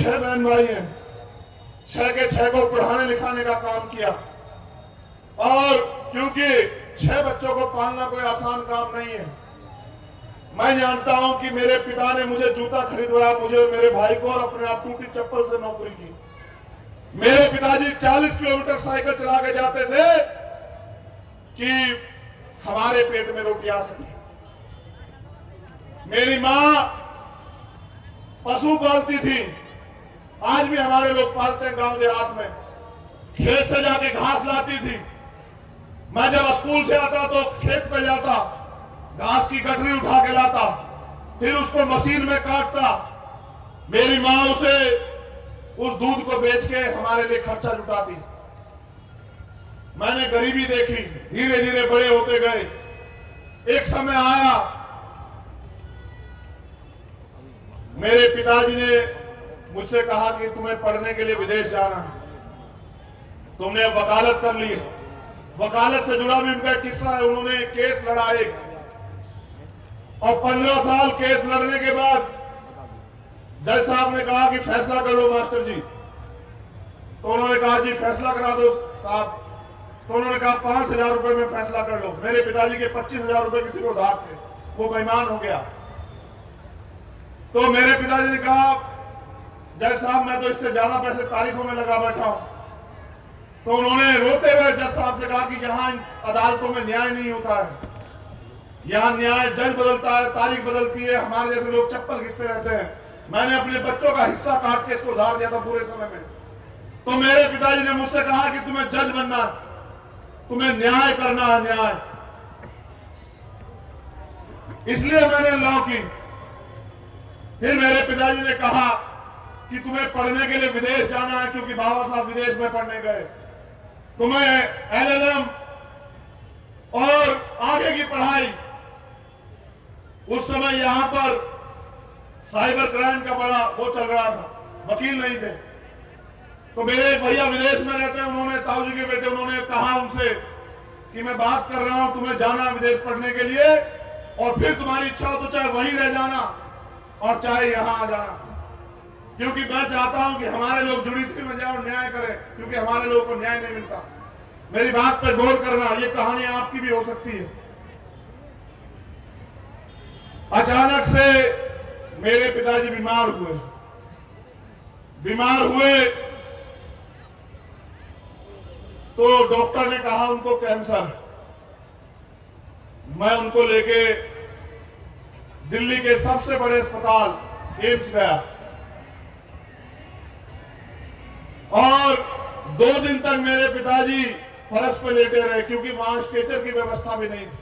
6 बहन भाई हैं, 6 के 6 को पढ़ाने लिखाने का काम किया। और क्योंकि 6 बच्चों को पालना कोई आसान काम नहीं है, मैं जानता हूं कि मेरे पिता ने मुझे जूता खरीदवाया, मुझे मेरे भाई को, और अपने आप टूटी चप्पल से नौकरी की। मेरे पिताजी 40 किलोमीटर साइकिल चला के जाते थे कि हमारे पेट में रोटी आ सके। मेरी मां पशु पालती थी, आज भी हमारे लोग पालते हैं गांव देहात में। खेत से जाके घास लाती थी, मैं जब स्कूल से आता तो खेत पे जाता, घास की गठरी उठा के लाता, फिर उसको मशीन में काटता। मेरी मां उसे उस दूध को बेच के हमारे लिए खर्चा जुटाती। मैंने गरीबी देखी, धीरे धीरे बड़े होते गए। एक समय आया, मेरे पिताजी ने मुझसे कहा कि तुम्हें पढ़ने के लिए विदेश जाना है, तुमने अब वकालत कर ली है। वकालत से जुड़ा भी उनका किस्सा है। उन्होंने केस लड़ा एक, और 15 साल केस लड़ने के बाद जज साहब ने कहा कि फैसला कर लो मास्टर जी। तो उन्होंने कहा जी फैसला करा दो साहब। तो उन्होंने कहा 5,000 रुपए में फैसला कर लो। मेरे पिताजी के 25,000 रुपए किसी को उधार थे, वो बेईमान हो गया। तो मेरे पिताजी ने कहा जज साहब मैं तो इससे ज्यादा पैसे तारीखों में लगा बैठा हूं। तो उन्होंने रोते हुए जज साहब से कहा कि यहां अदालतों में न्याय नहीं होता है, यहां न्याय जज बदलता है, तारीख बदलती है, हमारे जैसे लोग चप्पल घिसते रहते हैं। मैंने अपने बच्चों का हिस्सा काट के इसको उधार दिया था पूरे समय में। तो मेरे पिताजी ने मुझसे कहा कि तुम्हें जज बनना, तुम्हें न्याय करना है, न्याय। इसलिए मैंने लॉ की। फिर मेरे पिताजी ने कहा कि तुम्हें पढ़ने के लिए विदेश जाना है, क्योंकि बाबा साहब विदेश में पढ़ने गए, तुम्हें LLM और आगे की पढ़ाई। उस समय यहां पर साइबर क्राइम का बड़ा वो चल रहा था, वकील नहीं थे। तो मेरे भैया विदेश में रहते हैं, उन्होंने ताऊजी के बेटे, उन्होंने कहा उनसे कि मैं बात कर रहा हूं, तुम्हें जाना विदेश पढ़ने के लिए, और फिर तुम्हारी इच्छा हो तो चाहे वहीं रह जाना और चाहे यहां आ जाना, क्योंकि मैं चाहता हूं कि हमारे लोग जुडिशरी में जाए और न्याय करें, क्योंकि हमारे लोगों को न्याय नहीं मिलता। मेरी बात पर गौर करना, ये कहानी आपकी भी हो सकती है। अचानक से मेरे पिताजी बीमार हुए। तो डॉक्टर ने कहा उनको कैंसर। मैं उनको लेके दिल्ली के सबसे बड़े अस्पताल एम्स गया, और 2 दिन तक मेरे पिताजी फर्श पे लेटे रहे, क्योंकि वहां स्ट्रेचर की व्यवस्था भी नहीं थी।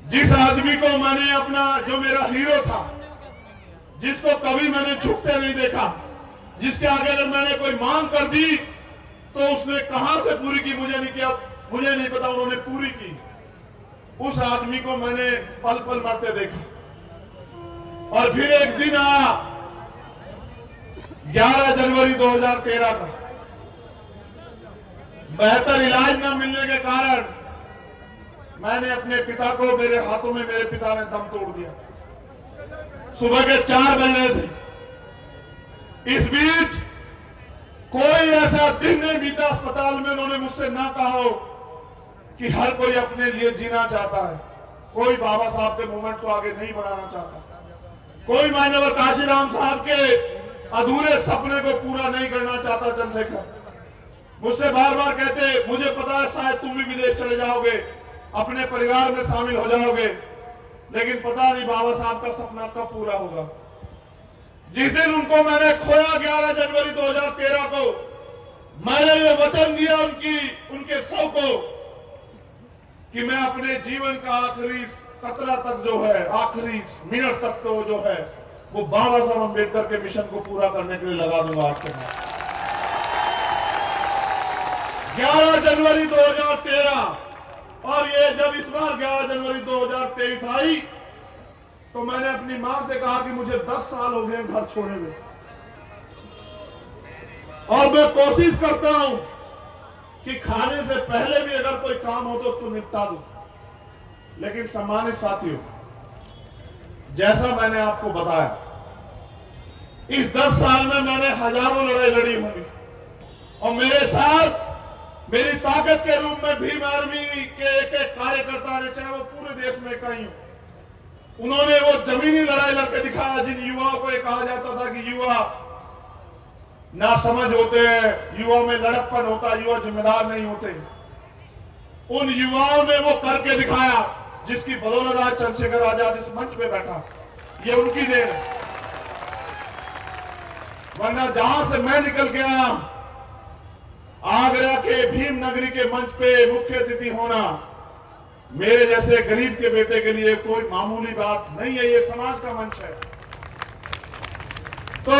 जिस आदमी को मैंने अपना, जो मेरा हीरो था, जिसको कभी मैंने झुकते नहीं देखा, जिसके आगे अगर मैंने कोई मांग कर दी तो उसने कहां से पूरी की मुझे नहीं किया, मुझे नहीं पता, उन्होंने पूरी की। उस आदमी को मैंने पल पल मरते देखा। और फिर एक दिन आया 11 जनवरी 2013 का, बेहतर इलाज न मिलने के कारण मैंने अपने पिता को, मेरे हाथों में मेरे पिता ने दम तोड़ दिया। सुबह के 4 बज रहे थे। इस बीच कोई ऐसा दिन नहीं बीता अस्पताल में उन्होंने मुझसे ना कहा हो कि हर कोई अपने लिए जीना चाहता है, कोई बाबा साहब के मूवमेंट को आगे नहीं बढ़ाना चाहता, कोई मान्यवर काशीराम साहब के अधूरे सपने को पूरा नहीं करना चाहता। चंद्रशेखर मुझसे बार बार कहते, मुझे पता है शायद तुम भी विदेश चले जाओगे, अपने परिवार में शामिल हो जाओगे, लेकिन पता नहीं बाबा साहब का सपना कब पूरा होगा। जिस दिन उनको मैंने खोया 11 जनवरी 2013 को, मैंने ये वचन दिया उनके शव को कि मैं अपने जीवन का आखिरी कतरा तक जो है, आखिरी मिनट तक तो जो है, वो बाबा साहब अम्बेडकर के मिशन को पूरा करने के लिए लगा दूंगा। आज के 11 जनवरी 2013, और ये जब इस बार 11 जनवरी 2023 आई तो मैंने अपनी मां से कहा कि मुझे 10 साल हो गए घर छोड़े हुए, और मैं कोशिश करता हूं कि खाने से पहले भी अगर कोई काम हो तो उसको निपटा दूं। लेकिन सम्मानित साथियों, जैसा मैंने आपको बताया इस 10 साल में मैंने हजारों लड़ाई लड़ी होंगी और मेरे साथ मेरी ताकत के रूप में भीम आर्मी के एक एक कार्यकर्ता ने, चाहे वो पूरे देश में कहीं हो, उन्होंने वो जमीनी लड़ाई लड़के दिखाया जिन युवाओं को ये कहा जाता था कि युवा नासमझ होते हैं, युवाओं में लड़कपन होता, युवा जिम्मेदार नहीं होते। उन युवाओं ने वो करके दिखाया जिसकी बदौलत आज चंद्रशेखर आजाद इस मंच पे बैठा। ये उनकी देन है, वरना जहां से मैं निकल के आया, आगरा के भीम नगरी के मंच पे मुख्य अतिथि होना मेरे जैसे गरीब के बेटे के लिए कोई मामूली बात नहीं है। ये समाज का मंच है। तो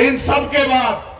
इन सब के बाद